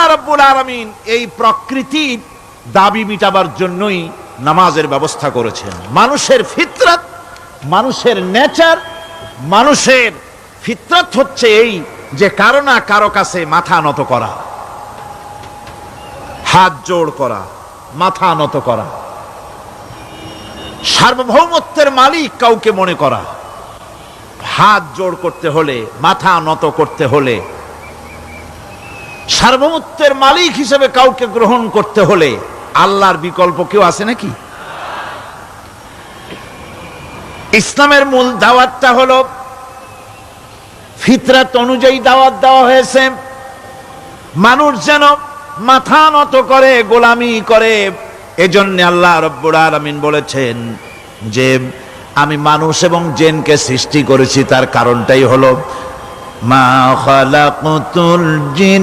আল্লাহ রাব্বুল আলামিন এই প্রকৃতির দাবি মিটাবার জন্যই নামাজের ব্যবস্থা করেছেন। মানুষের ফিতরাত, মানুষের নেচার, মানুষের ফিতরাত হচ্ছে এই যে কারো না কারো কাছে মাথা নত করা, হাত জোড় করা, মাথা নত করা, সার্বভৌমত্বের মালিক কাউকে মনে করা। হাত জোড় করতে হলে, মাথা নত করতে হলে, সার্বভৌমত্বের মালিক হিসেবে কাউকে গ্রহণ করতে হলে আল্লাহর বিকল্প কেউ আছে নাকি? ইসলামের মূল দাওয়াতটা হলো ফিতরাত অনুযায়ী দাওয়াত দেওয়া হয়েছে। মানুষ যেন মাথা নত করে, গোলামি করে। এজন্য আল্লাহ রাব্বুল আলামিন বলেছেন যে আমি মানুষ এবং জিনকে সৃষ্টি করেছি, তার কারণটাই হলো মা খালাকুতুল জিন